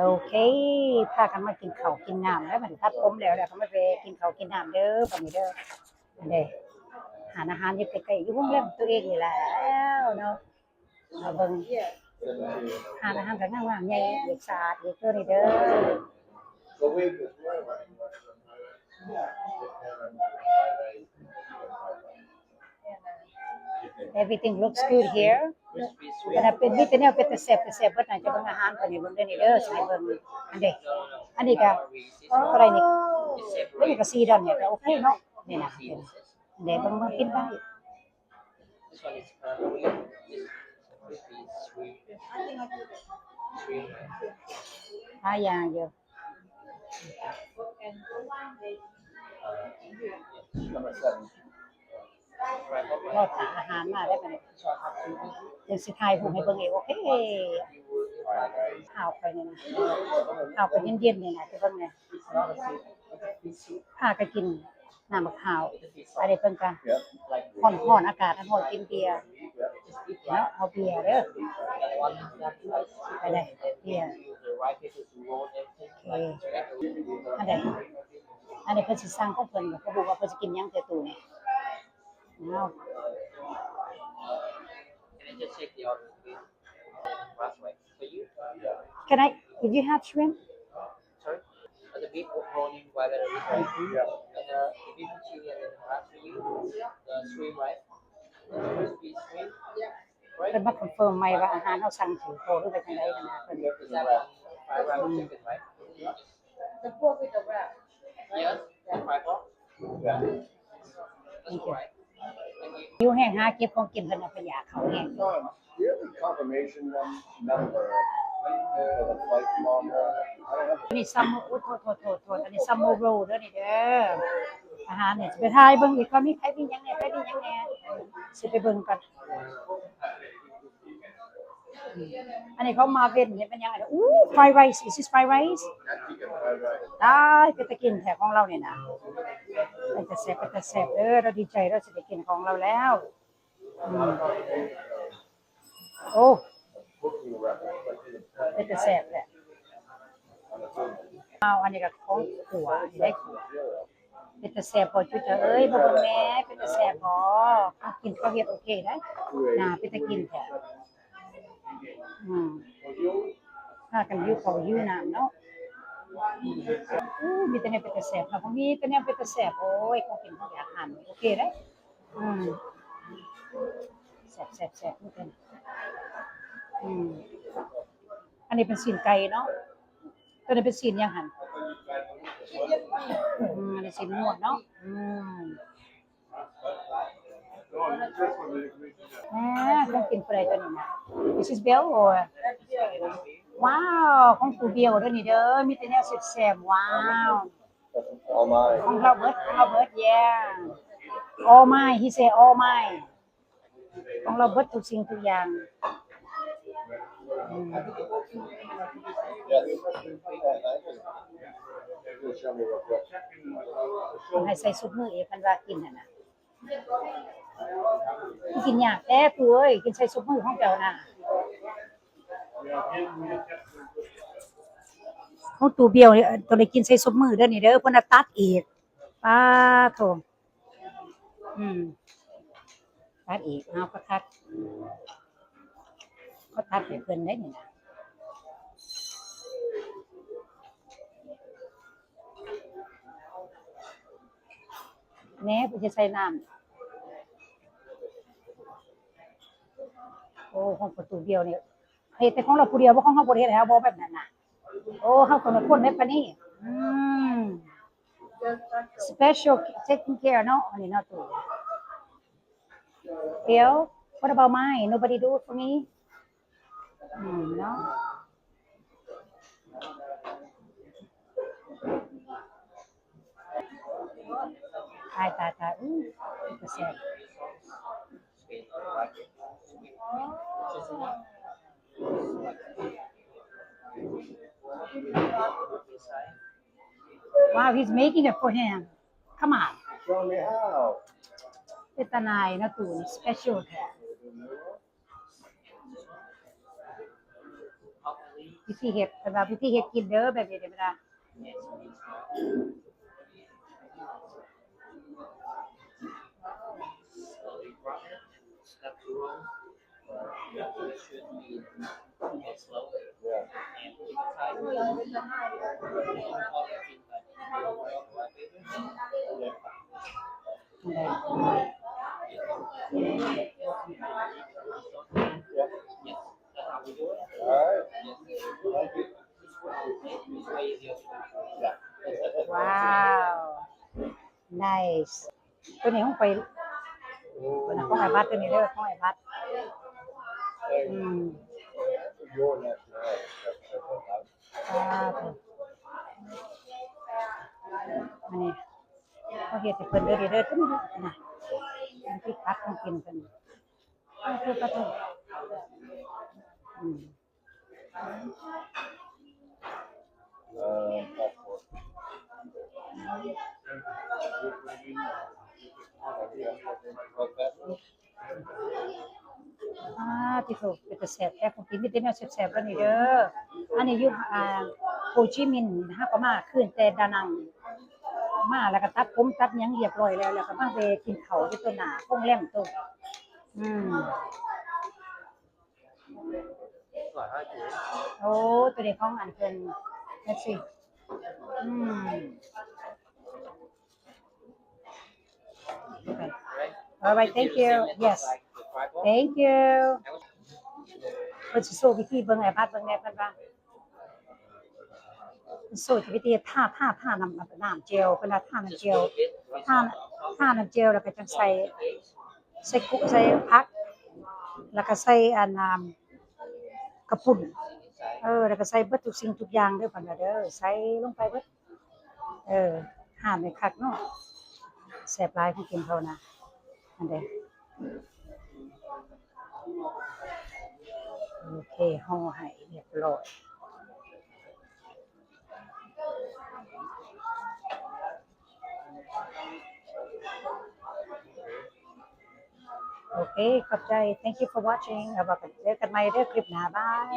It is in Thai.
โอเคพากันมากินข้าวกินน้ำแล้วบัดนี้ตัดผมแล้วก็มาไปกินข้าวกินน้ำเด้อบัดนี้เด้ออันเด้หาอาหารอยู่ใกล้ๆอยู่โรงแรมตัวเองนี่แหละเนาะมาเบิ่งหาอาหารก็งามๆใหญ่เด็กสะอาดเด็กเด้อนี่เด้อEverything looks good here แต่ถ้าเป็นมีแต่แนวเป็นแต่แซ่บแต่แซ่บเบิดน่าจะเบิ่งอาหารเพิ่นนี่เบิ่งเด้อนี่เด้อสิให้เบิ่งอันเด้อันนี้ก็เท่าไหร่นี่นี่ก็4ดอนเนี่ยก็โอเคเนาะนี่นะเด้เบิ่งกินได้หาอย่างอยู่รอทานอาหารมาได้ปะเนี่ยเดี๋ยวสิถ่ายรูปให้เบิ่งเองโอเคข้าวไปนี่นะข้าวไปเย็นๆนี่นะจะเบิ่งเนี่ยพาก็กินน้ำมะพร้าวอันนี้เพิ่นก็ร้อนๆอากาศร้อนกินเบียร์แล้วเอาเบียร์เด้อไปเลยเบียร์อันนี้เพิ่นสิสั่งของเพิ่นเขาบอกว่าเพิ่นสิกินหยังแต่ตู้นี่เอาCan I did you have shrimp? Sorry? The beef morning while the beef and beef chili and then rice for you. The shrimp, right? Crispy shrimp. เพิ่นมาคอนเฟิร์มใหม่ว่าอาหารเฮาสั่งถึงโตหรือไปจังได๋กันนะเพิ่น Is that fried rice with chicken, right? The pork with the wrap. Yes. Fried pork. Thank That's you. right. Thank you. อยู่แห้งหาเก็บของกินเพิ่นเอาไปอยากเขาแห้ง John, do you have a confirmation number for the flight tomorrow? I don't have อันนี้ซัมโอ้โทษอันนี้ซัมโมโรเด้อนี่เด้ออาหารนี่สิไปถ่ายเบิ่งอีกว่ามีใครมีหยังแหน่สิไปเบิ่งก่อนอันนี้เขามาเว้นเห็นเป็นยังไงอู้ fried rice is this fried rice ได้ไปตะกินแถวของเราเนี่ยนะไปแต่แซ่บเราดีใจเราสิได้กินของเราแล้วโอ้ไปแต่แซ่บแหละเอาอันนี้ก็ของขัวได้ขัวไปแต่แซ่บพอจุ๊เอ้ยบ่เบิ่งแม่ไปแต่แซ่บบ่กินข้าวเฮ็ดโอเคได้น่าไปตะกินแท้พากันอยู่เขาอยู่น้ำเนาะมีแต่เนี่ยเป็นแต่แซ่บค่ะมีแต่เนี่ยเป็นแต่แซ่บโอ้ยของกินของอาหารโอเคได้แซ่บนี่เป็นอันนี้เป็นซีนไก่เนาะตัวนี้เป็นซีนยังหั่นอันนี้ซีนหมวดเนาะของกินอะไรตัวนี้นะ This is Bell or ว้าวของกูเบียวเด้อนี่เด้อมีแต่แนวแซ่บๆว้าว all mine. ของเราเบิดyeah all mine he say all mine ของเราเบิดทุกสิ่งทุกอย่างให้ใส่ซุปมือเองกันว่ากินน่ะนะกินยากแต่กูเอ้ยกินใส่ซุปมือของเจ้าน่ะของตูเบียวนี่ตัวนี้กินใส่ซุปมือเด้อนี่เด้อเพิ่นน่ะตัดอีกป้าโธ่ตัดอีกเอาก็ตัดให้เพิ่นได้นี่นะแหน่เพิ่นจะใส่น้ำโอ้ของประตูเดียวนี่เฮ็ดแต่ของเราผู้เดียวบ่ของเฮาบ่ได้เฮ็ดให้เฮาบ่แบบนั้นน่ะโอ้เฮาต้องคนได้ปานนี้special taking care เนาะอันนี้เนาะตู่Bill what about mine nobody do it for meเนาะตายก็แซ่บWow, he's making it for him. Come on. Show me how. เป็นตาหน่ายนะตู่นี่ special แท้ วิธีเฮ็ดเพิ่นว่าวิธีเฮ็ดกินเด้อแบบนี้เด้อเพิ่นว่า Slowly drop it. Step to roll. Yeah, it should be slowly. Yeah. And keep it tight. And all your feet back. Yeah. นั่นแหละ Yeah. Yes, that's how we do it. All right. Yes. Thank you. It's way easier to do. Yeah. ว้าว nice ตัวนี้ห้องไปตัวนั้นของไอ้บัดตัวนี้เด้อของไอ้บัด Hey, อืม your nationality. That's อันนี้เขาเฮ็ดให้เพิ่นเด้อเด้อตัวนี้นะเป็นที่พักของกินเพิ่นปลาทูอืม passport. What's that? ที่ถูกเป็นตาแซ่บแต่ของกินมีแต่แนวแซ่บๆแล้วนี่เด้ออันนี้อยู่โฮจิมินห์เฮาก็มาขึ้นแต่ดานังมาแล้วก็ตัดผมตัดหยังเรียบร้อยแล้วก็มาไปกินข้าวที่ตัวหน้าโรงแรมตัวGọi hai chuối. โอ้ตัวนี้ของอันเพิ่นนั่นสิRight? Alright, thank you. Yes. Like the tripod. Thank you. เพิ่นสิโชว์วิธีเบิ่งไอ้บัดเบิ่งแหน่เพิ่นว่าโชว์วิธีท่าน้ำเจลเพิ่นว่าท่าน้ำเจลท่าน้ำเจลแล้วก็จังใส่กุใส่ผักแล้วก็ใส่อันกระปุ่นแล้วก็ใส่เบิดทุกสิ่งทุกอย่างเด้อเพิ่นว่าเด้อใส่ลงไปเบิดห่านให้คักเนาะแซ่บหลายของกินเขานะอันเด้โอเคห่อให้เรียบร้อยโอเคขอบใจ thank you for watching เอาไว้เจอกันใหม่เด้อคลิปหน้าบาย